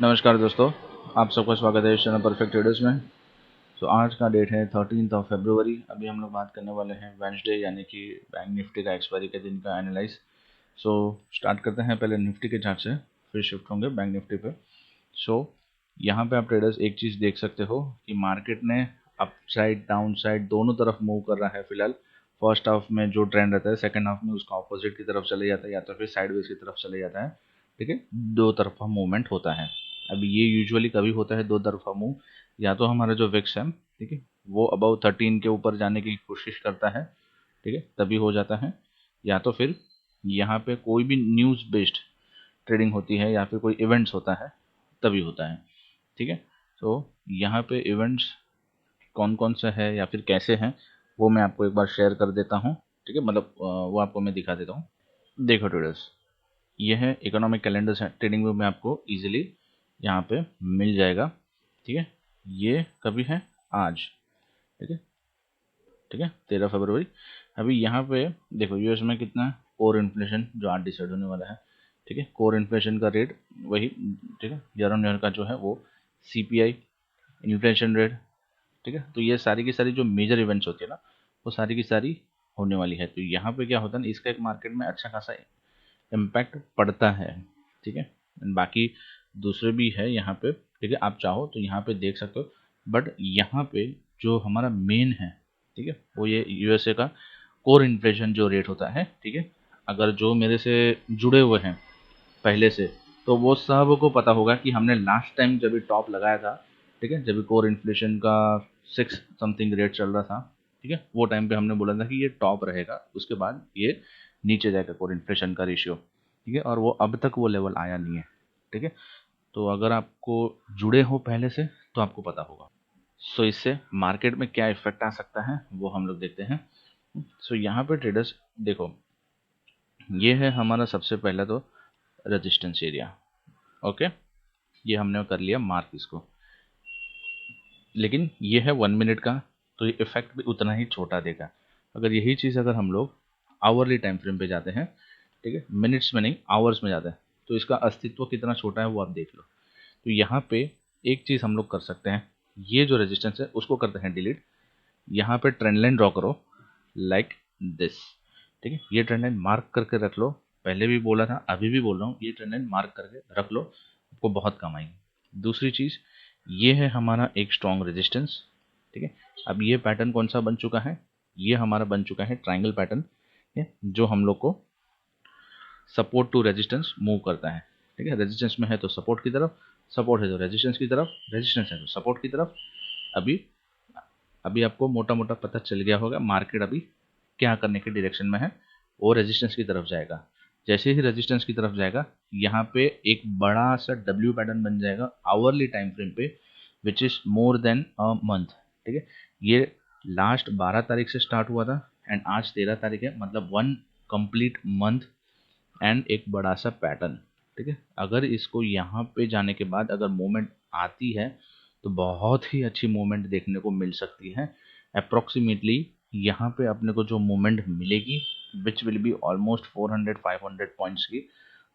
नमस्कार दोस्तों, आप सबका स्वागत है इस चैनल परफेक्ट ट्रेडर्स में। आज का डेट है 13 फरवरी। अभी हम लोग बात करने वाले हैं वेडनेसडे यानी कि बैंक निफ्टी का एक्सपायरी के दिन का एनालाइज। स्टार्ट करते हैं पहले निफ्टी के चार्ट से, फिर शिफ्ट होंगे बैंक निफ्टी पे। यहाँ पे आप ट्रेडर्स एक चीज़ देख सकते हो कि मार्केट ने अप साइड डाउन साइड दोनों तरफ मूव कर रहा है फिलहाल। फर्स्ट हाफ में जो ट्रेंड रहता है, सेकेंड हाफ में उसका ऑपोजिट की तरफ चले जाता है या तो फिर साइडवेज की तरफ चले जाता है। ठीक है, दो तरफा मूवमेंट होता है। अभी ये यूजुअली कभी होता है दो तरफा मूव, या तो हमारा जो विक्स है, ठीक है, वो अबाउ 13 के ऊपर जाने की कोशिश करता है, ठीक है, तभी हो जाता है। या तो फिर यहाँ पे कोई भी न्यूज़ बेस्ड ट्रेडिंग होती है या फिर कोई इवेंट्स होता है तभी होता है। ठीक है, यहाँ पे इवेंट्स कौन कौन से है या फिर कैसे हैं वो मैं आपको एक बार शेयर कर देता हूँ। ठीक है, मतलब वो आपको मैं दिखा देता हूँ। देखो ट्रेडर्स, ये है इकोनॉमिक कैलेंडर है, ट्रेडिंग व्यू में आपको इजीली यहाँ पे मिल जाएगा। ठीक है, ये कभी है आज, ठीक है, ठीक है, 13 फरवरी। अभी यहाँ पे देखो यूएस में कितना कोर इन्फ्लेशन जो आज डिसाइड होने वाला है। ठीक है, कोर इन्फ्लेशन का रेट वही, ठीक है, ईयर ऑन ईयर का जो है वो सीपीआई इन्फ्लेशन रेट। ठीक है, तो ये सारी की सारी जो मेजर इवेंट्स होती है ना, वो सारी की सारी होने वाली है। तो यहाँ पे क्या होता है ना, इसका एक मार्केट में अच्छा खासा इम्पैक्ट पड़ता है। ठीक है, बाकी दूसरे भी है यहाँ पे। ठीक है, आप चाहो तो यहाँ पे देख सकते हो, बट यहाँ पे जो हमारा मेन है, ठीक है, वो ये यूएसए का कोर इन्फ्लेशन जो रेट होता है। ठीक है, अगर जो मेरे से जुड़े हुए हैं पहले से, तो वो सब को पता होगा कि हमने लास्ट टाइम जब भी टॉप लगाया था, ठीक है, जब भी कोर इन्फ्लेशन का 6 समथिंग रेट चल रहा था, ठीक है, वो टाइम पे हमने बोला था कि ये टॉप रहेगा, उसके बाद ये नीचे जाएगा कोर इन्फ्लेशन का रेशियो। ठीक है, और वो अब तक वो लेवल आया नहीं है। ठीक है, तो अगर आपको जुड़े हो पहले से तो आपको पता होगा। इससे मार्केट में क्या इफेक्ट आ सकता है वो हम लोग देखते हैं। यहाँ पे ट्रेडर्स देखो, ये है हमारा सबसे पहला तो रेजिस्टेंस एरिया। ओके, ये हमने कर लिया मार्क इसको, लेकिन ये है 1 मिनट का, तो ये इफेक्ट भी उतना ही छोटा देगा। अगर यही चीज़ अगर हम लोग आवरली टाइम फ्रेम पे जाते हैं, ठीक है, मिनट्स में नहीं आवर्स में जाते हैं, तो इसका अस्तित्व कितना छोटा है वो आप देख लो। तो यहाँ पे एक चीज़ हम लोग कर सकते हैं, ये जो रेजिस्टेंस है उसको करते हैं डिलीट। यहाँ पे ट्रेंड लाइन ड्रॉ करो लाइक दिस। ठीक है, ये ट्रेंड लाइन मार्क करके रख लो। पहले भी बोला था, अभी भी बोल रहा हूँ, ये ट्रेंड लाइन मार्क करके रख लो, आपको बहुत काम आएगी। दूसरी चीज़, ये है हमारा एक स्ट्रॉन्ग रेजिस्टेंस। ठीक है, अब ये पैटर्न कौन सा बन चुका है, ये हमारा बन चुका है ट्रायंगल पैटर्न, जो हम लोग को सपोर्ट टू रेजिस्टेंस मूव करता है। ठीक है, रेजिस्टेंस में है तो सपोर्ट की तरफ, सपोर्ट है तो रेजिस्टेंस की तरफ, रेजिस्टेंस है तो सपोर्ट की तरफ। अभी अभी आपको मोटा मोटा पता चल गया होगा मार्केट अभी क्या करने के डायरेक्शन में है, वो रेजिस्टेंस की तरफ जाएगा। जैसे ही रेजिस्टेंस की तरफ जाएगा, यहाँ पे एक बड़ा सा डब्ल्यू पैटर्न बन जाएगा आवरली टाइम फ्रेम पे, which is more than a month. ठीक है, ये लास्ट 12 तारीख से स्टार्ट हुआ था एंड आज 13 तारीख है, मतलब 1 कंप्लीट मंथ एंड एक बड़ा सा पैटर्न। ठीक है, अगर इसको यहाँ पे जाने के बाद अगर मूवमेंट आती है तो बहुत ही अच्छी मूवमेंट देखने को मिल सकती है। अप्रोक्सीमेटली यहाँ पे अपने को जो मूवमेंट मिलेगी, which will be almost 400-500 points की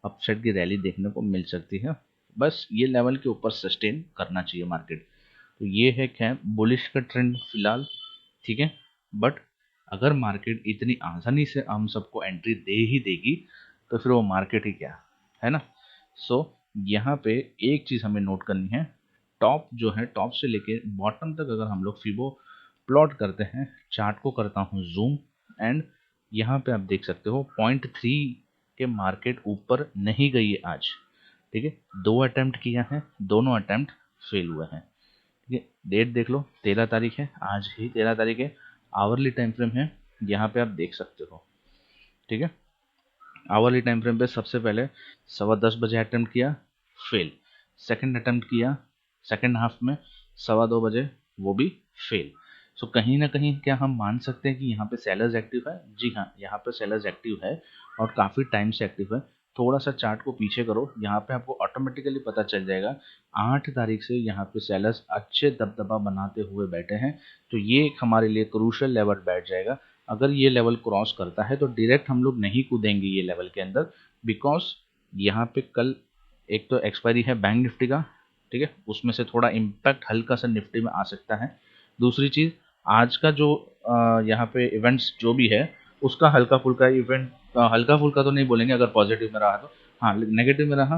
अपसाइड की रैली देखने को मिल सकती है। बस ये लेवल के ऊपर सस्टेन करना चाहिए मार्केट। तो ये है क्या, बुलिश का ट्रेंड फिलहाल। ठीक है, बट अगर मार्केट इतनी आसानी से हम सबको एंट्री दे ही देगी तो फिर वो मार्केट ही क्या है ना। यहाँ पे एक चीज़ हमें नोट करनी है, टॉप जो है, टॉप से लेके बॉटम तक अगर हम लोग फिबो प्लॉट करते हैं, चार्ट को करता हूँ जूम, एंड यहाँ पे आप देख सकते हो 0.3 के मार्केट ऊपर नहीं गई है आज। ठीक है, 2 अटेम्प्ट किया है, दोनों अटेम्प्ट फेल हुए हैं। ठीक है, डेट देख लो, 13 तारीख है, आज ही 13 तारीख है, आवरली टाइम फ्रेम है, यहाँ पे आप देख सकते हो। ठीक है, आवरली टाइम फ्रेम पे सबसे पहले 10:15 बजे अटेम्प्ट किया, फेल। सेकंड अटेम्प्ट किया सेकंड हाफ में 2:15 बजे, वो भी फेल। कहीं ना कहीं क्या हम मान सकते हैं कि यहाँ पे सेलर्स एक्टिव है? जी हाँ, यहाँ पे सेलर्स एक्टिव है और काफ़ी टाइम से एक्टिव है। थोड़ा सा चार्ट को पीछे करो, यहाँ पे आपको ऑटोमेटिकली पता चल जाएगा 8 तारीख से यहाँ पे सेलर्स अच्छे दबदबा बनाते हुए बैठे हैं। तो ये एक हमारे लिए क्रूशल लेवल बैठ जाएगा। अगर ये लेवल क्रॉस करता है तो डायरेक्ट हम लोग नहीं कूदेंगे ये लेवल के अंदर, बिकॉज यहाँ पे कल एक तो एक्सपायरी है बैंक निफ्टी का, ठीक है, उसमें से थोड़ा इम्पैक्ट हल्का सा निफ्टी में आ सकता है। दूसरी चीज़, आज का जो यहाँ पे इवेंट्स जो भी है उसका हल्का फुल्का इवेंट, हल्का फुल्का तो नहीं बोलेंगे, अगर पॉजिटिव में रहा तो, हाँ नेगेटिव में रहा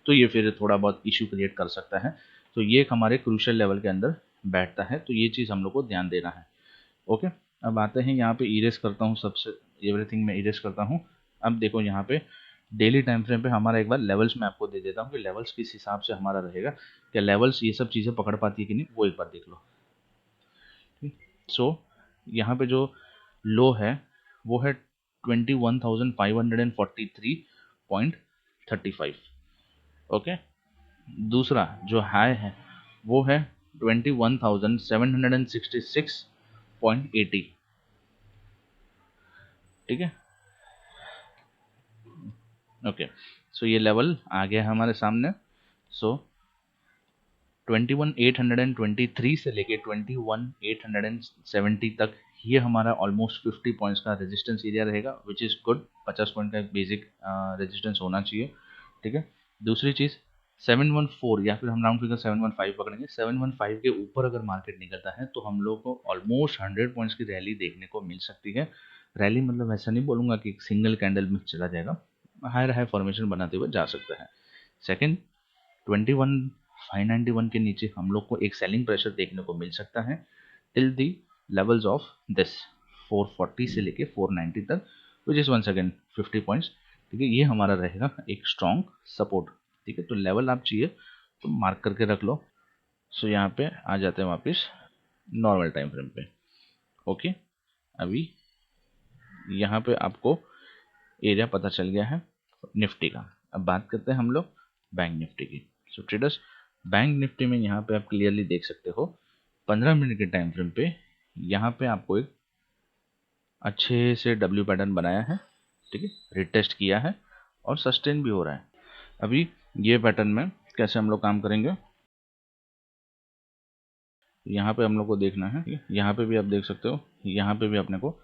तो ये फिर थोड़ा बहुत इशू क्रिएट कर सकता है। तो ये एक हमारे क्रूशियल लेवल के अंदर बैठता है, तो ये चीज़ हम लोग को ध्यान देना है। ओके, अब आते हैं यहाँ पे, इरेज करता हूँ सबसे, एवरीथिंग में इरेज करता हूँ। अब देखो यहाँ पे डेली टाइम फ्रेम पे हमारा एक बार लेवल्स मैं आपको दे देता हूँ कि लेवल्स किस हिसाब से हमारा रहेगा, क्या लेवल्स ये सब चीज़ें पकड़ पाती है कि नहीं, वो एक बार देख लो। सो यहाँ पे जो लो है वो है 21,543.35। ओके, दूसरा जो हाई है वो है 21,766.80। ठीक है, ओके, सो ये लेवल आ गया हमारे सामने। सो 21,823 से लेके 21,870 तक ये हमारा ऑलमोस्ट 50 पॉइंट्स का रेजिस्टेंस एरिया रहेगा, विच इज़ गुड। 50 पॉइंट का एक बेसिक रेजिस्टेंस होना चाहिए। ठीक है, दूसरी चीज़ 714 या फिर हम राउंड फिगर 715 पकड़ेंगे। 715 के ऊपर अगर मार्केट निकलता है तो हम लोग को ऑलमोस्ट 100 पॉइंट्स की रैली देखने को मिल सकती है। रैली मतलब ऐसा नहीं बोलूँगा कि सिंगल कैंडल में चला जाएगा, हाई हाई फॉर्मेशन बनाते हुए जा सकता है। सेकेंड, 21,591 के नीचे हम लोग को एक सेलिंग प्रेशर देखने को मिल सकता है till the levels of this 440 से लेके 490 तक, which is once again 50 points. ठीक है, ये हमारा रहेगा एक स्ट्रॉन्ग सपोर्ट। ठीक है, तो लेवल आप चाहिए तो मार्क करके रख लो। सो यहाँ पे आ जाते हैं वापस नॉर्मल टाइम फ्रेम पे। ओके, अभी यहाँ पे आपको एरिया पता चल गया है निफ्टी का। अब बात करते हैं हम लोग बैंक निफ्टी की। सो ट्रेडर्स, बैंक निफ्टी में यहाँ पे आप क्लियरली देख सकते हो 15 मिनट के टाइम फ्रेम पे यहाँ पे आपको एक अच्छे से डब्ल्यू पैटर्न बनाया है। ठीक है, रिटेस्ट किया है और सस्टेन भी हो रहा है। अभी ये पैटर्न में कैसे हम लोग काम करेंगे, यहाँ पे हम लोग को देखना है। यहाँ पे भी आप देख सकते हो, यहाँ पे भी अपने को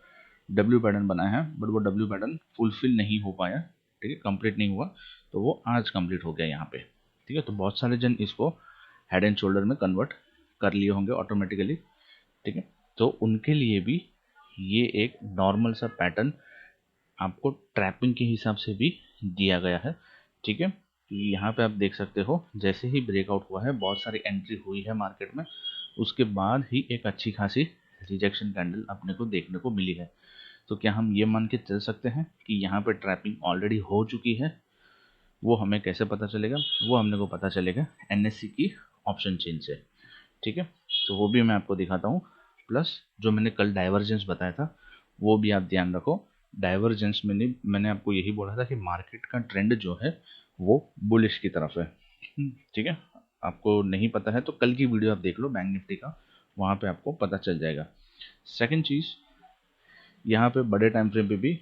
डब्ल्यू पैटर्न बनाया है, बट वो डब्ल्यू पैटर्न फुलफिल नहीं हो पाया। ठीक है, कंप्लीट नहीं हुआ, तो वो आज कंप्लीट हो गया यहाँ पे। ठीक है, तो बहुत सारे जन इसको हेड एंड शोल्डर में कन्वर्ट कर लिए होंगे ऑटोमेटिकली। ठीक है, तो उनके लिए भी ये एक नॉर्मल सा पैटर्न आपको ट्रैपिंग के हिसाब से भी दिया गया है। ठीक है, यहाँ पे आप देख सकते हो जैसे ही ब्रेकआउट हुआ है, बहुत सारी एंट्री हुई है मार्केट में, उसके बाद ही एक अच्छी खासी रिजेक्शन कैंडल अपने को देखने को मिली है। तो क्या हम ये मान के चल सकते हैं कि यहाँ पे ट्रैपिंग ऑलरेडी हो चुकी है? वो हमें कैसे पता चलेगा? वो हमने को पता चलेगा एनएससी की ऑप्शन चेन से। ठीक है, तो वो भी मैं आपको दिखाता हूँ। प्लस जो मैंने कल डाइवर्जेंस बताया था वो भी आप ध्यान रखो। डाइवर्जेंस में नहीं, मैंने आपको यही बोला था कि मार्केट का ट्रेंड जो है वो बुलिश की तरफ है। ठीक है, आपको नहीं पता है तो कल की वीडियो आप देख लो बैंक निफ्टी का, वहाँ पे आपको पता चल जाएगा। सेकंड चीज़, यहाँ पे बड़े टाइम फ्रेम पे भी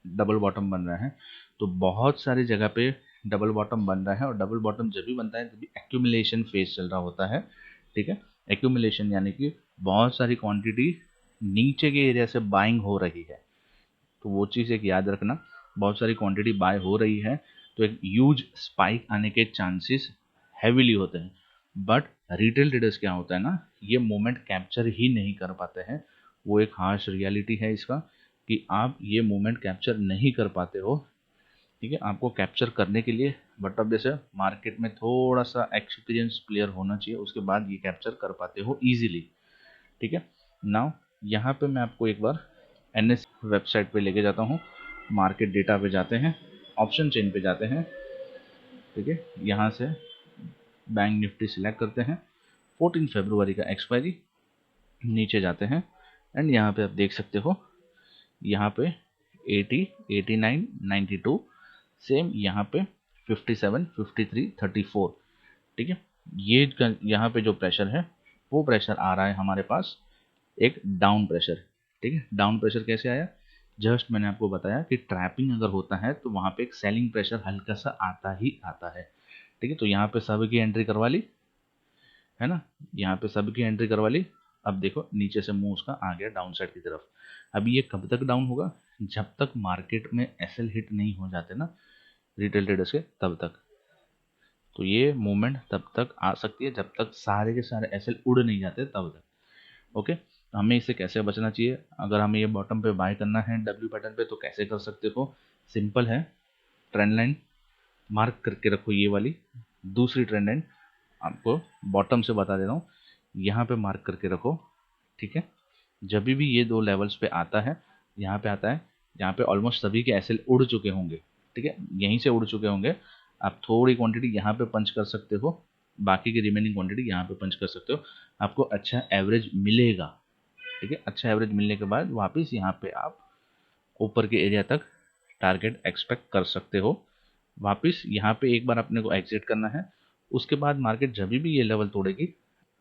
डबल बॉटम बन रहा है, तो बहुत सारी जगह पे डबल बॉटम बन रहा है, और डबल बॉटम जब भी बनता है तभी एक्यूमुलेशन फेज चल रहा होता है। ठीक है, एक्यूमुलेशन यानी कि बहुत सारी क्वांटिटी नीचे के एरिया से बाइंग हो रही है, तो वो चीज़ एक याद रखना, बहुत सारी क्वांटिटी बाय हो रही है तो एक ह्यूज स्पाइक आने के चांसेस हैवीली होते हैं। बट रिटेल ट्रेडर्स क्या होता है ना, ये मोमेंट कैप्चर ही नहीं कर पाते हैं। वो एक हार्श रियलिटी है इसका कि आप ये मोमेंट कैप्चर नहीं कर पाते हो। ठीक है, आपको कैप्चर करने के लिए बट अब जैसे मार्केट में थोड़ा सा एक्सपीरियंस प्लेयर होना चाहिए, उसके बाद ये कैप्चर कर पाते हो इजीली। ठीक है, नाउ यहाँ पे मैं आपको एक बार एनएस वेबसाइट पे लेके जाता हूँ। मार्केट डेटा पे जाते हैं, ऑप्शन चेन पे जाते हैं। ठीक है, यहाँ से बैंक निफ्टी सिलेक्ट करते हैं, 14 फरवरी का एक्सपायरी, नीचे जाते हैं एंड यहाँ पे आप देख सकते हो, यहाँ पे 80, 89, 92, सेम यहाँ पे 57, 53, 34। ठीक है, ये यहाँ पे जो प्रेशर है वो प्रेशर आ रहा है हमारे पास एक डाउन प्रेशर। ठीक है, डाउन प्रेशर कैसे आया, जस्ट मैंने आपको बताया कि ट्रैपिंग अगर होता है तो वहाँ पे एक सेलिंग प्रेशर हल्का सा आता ही आता है। ठीक है, तो यहाँ पे सब की एंट्री करवा ली है ना, यहाँ पे सब की एंट्री करवा ली। अब देखो नीचे से मुंह उसका आ गया डाउन साइड की तरफ। अभी ये कब तक डाउन होगा, जब तक मार्केट में एसएल हिट नहीं हो जाते ना रिटेल ट्रेडर्स के, तब तक। तो ये मूवमेंट तब तक आ सकती है जब तक सारे के सारे एसएल उड़ नहीं जाते तब तक। ओके, तो हमें इससे कैसे बचना चाहिए? अगर हमें ये बॉटम पे बाय करना है डब्ल्यू पैटर्न पे तो कैसे कर सकते हो? सिंपल है, ट्रेंड लाइन मार्क करके रखो, ये वाली दूसरी ट्रेंड लाइन आपको बॉटम से बता दे रहा हूँ, यहाँ पे मार्क करके रखो। ठीक है, जब भी ये दो लेवल्स पे आता है, यहाँ पे आता है, यहाँ पे ऑलमोस्ट सभी के एसएल उड़ चुके होंगे। ठीक है, यहीं से उड़ चुके होंगे। आप थोड़ी क्वांटिटी यहाँ पे पंच कर सकते हो, बाकी की रिमेनिंग क्वांटिटी यहाँ पे पंच कर सकते हो, आपको अच्छा एवरेज मिलेगा। ठीक है, अच्छा एवरेज मिलने के बाद वापस यहाँ पे आप ऊपर के एरिया तक टारगेट एक्सपेक्ट कर सकते हो। वापस यहाँ पे एक बार अपने को एग्जिट करना है, उसके बाद मार्केट जब भी ये लेवल तोड़ेगी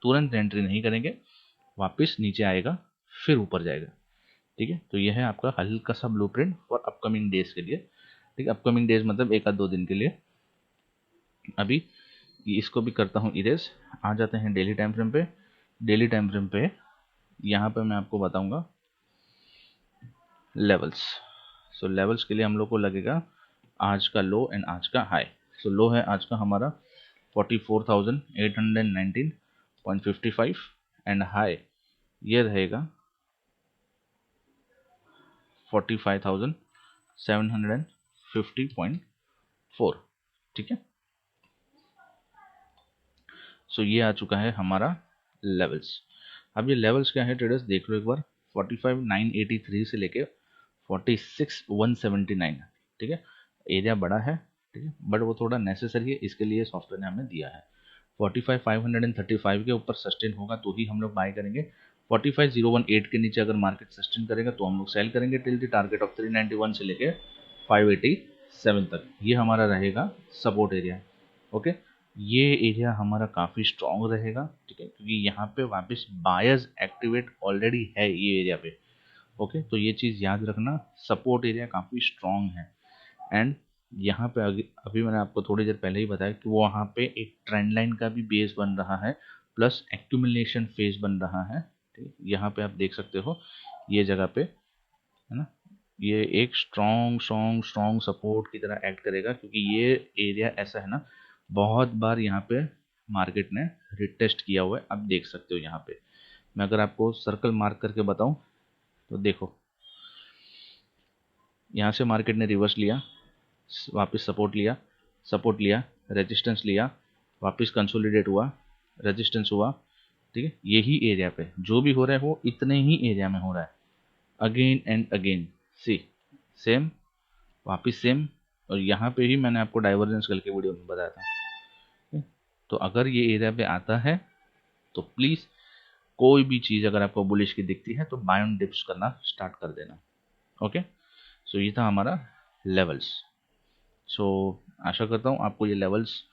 तुरंत एंट्री नहीं करेंगे, वापस नीचे आएगा फिर ऊपर जाएगा। ठीक है, तो यह है आपका हल्का सा ब्लूप्रिंट फॉर अपकमिंग डेज के लिए। ठीक है, अपकमिंग डेज मतलब एक आध दो दिन के लिए। अभी इसको भी करता हूँ इरेज। आ जाते हैं डेली टाइम फ्रेम पे। डेली टाइम फ्रेम पे यहाँ पे मैं आपको बताऊंगा लेवल्स। सो लेवल्स के लिए हम लोग को लगेगा आज का लो एंड आज का हाई। सो लो है आज का हमारा 44,819.55 एंड हाई ये रहेगा 45,750.4। ठीक है, सो ये आ चुका है हमारा लेवल्स। अब ये लेवल्स क्या है ट्रेडर्स, देख लो एक बार, 45,983 से लेके 46,179। ठीक है, एरिया बड़ा है, ठीक है, बट वो थोड़ा नेसेसरी है, इसके लिए सॉफ्टवेयर ने हमें दिया है। 45,535 के ऊपर सस्टेन होगा तो ही हम लोग बाय करेंगे। 45,018 के नीचे अगर मार्केट सस्टेन करेगा तो हम लोग सेल करेंगे टिल द टारगेट ऑफ 391 से लेके 587 तक। ये हमारा रहेगा सपोर्ट एरिया। ओके, ये एरिया हमारा काफ़ी स्ट्रॉन्ग रहेगा। ठीक है, क्योंकि यहाँ पे वापस बायर्स एक्टिवेट ऑलरेडी है ये एरिया पे। ओके, तो ये चीज़ याद रखना, सपोर्ट एरिया काफ़ी स्ट्रॉन्ग है। एंड यहाँ पे अभी मैंने आपको थोड़ी देर पहले ही बताया कि वो वहाँ पे एक ट्रेंड लाइन का भी बेस बन रहा है प्लस एक्यूमुलेशन फेज बन रहा है। ठीक, यहाँ पे आप देख सकते हो ये जगह पे, है ना, ये एक स्ट्रॉन्ग स्ट्रॉन्ग स्ट्रॉन्ग सपोर्ट की तरह एक्ट करेगा, क्योंकि ये एरिया ऐसा है ना, बहुत बार यहाँ पे मार्केट ने रिटेस्ट किया हुआ है। आप देख सकते हो यहाँ पे, मैं अगर आपको सर्कल मार्क करके बताऊं तो देखो, यहाँ से मार्केट ने रिवर्स लिया, वापस सपोर्ट लिया, सपोर्ट लिया, रेजिस्टेंस लिया, वापस कंसोलिडेट हुआ, रेजिस्टेंस हुआ। ठीक है, यही एरिया पे जो भी हो रहा है वो इतने ही एरिया में हो रहा है, again and again. See same, वापस सेम, और यहाँ पे ही मैंने आपको डाइवर्जेंस कल के वीडियो में बताया था। तो अगर ये एरिया पे आता है तो प्लीज़ कोई भी चीज़ अगर आपको बुलिश की दिखती है तो बाय ऑन डिप्स करना स्टार्ट कर देना। ओके, सो ये था हमारा लेवल्स। सो आशा करता हूँ आपको ये लेवल्स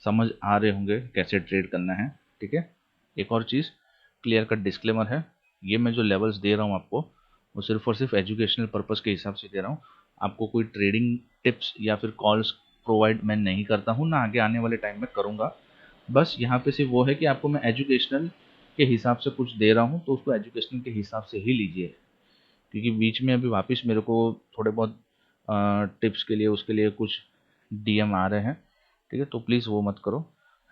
समझ आ रहे होंगे कैसे ट्रेड करना है। ठीक है, एक और चीज़, क्लियर कट डिस्क्लेमर है, ये मैं जो लेवल्स दे रहा हूँ आपको वो सिर्फ और सिर्फ एजुकेशनल पर्पज़ के हिसाब से दे रहा हूँ। आपको कोई ट्रेडिंग टिप्स या फिर कॉल्स प्रोवाइड मैं नहीं करता हूँ, ना आगे आने वाले टाइम में करूँगा। बस यहाँ पे सिर्फ वो है कि आपको मैं एजुकेशनल के हिसाब से कुछ दे रहा हूँ तो उसको एजुकेशनल के हिसाब से ही लीजिए, क्योंकि बीच में अभी वापस मेरे को थोड़े बहुत टिप्स के लिए उसके लिए कुछ डीएम आ रहे हैं। ठीक है, तो प्लीज़ वो मत करो।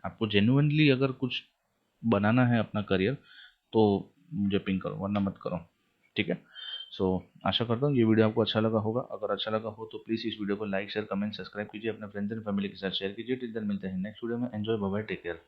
आपको जेन्युइनली अगर कुछ बनाना है अपना करियर तो मुझे पिंग करो, वरना मत करो। ठीक है, सो आशा करता हूँ ये वीडियो आपको अच्छा लगा होगा। अगर अच्छा लगा हो तो प्लीज़ इस वीडियो को लाइक शेयर कमेंट सब्सक्राइब कीजिए, अपने फ्रेंड्स एंड फैमिली के साथ शेयर कीजिए। टिल देन मिलते हैं नेक्स्ट वीडियो में। Enjoy, bye bye, take care.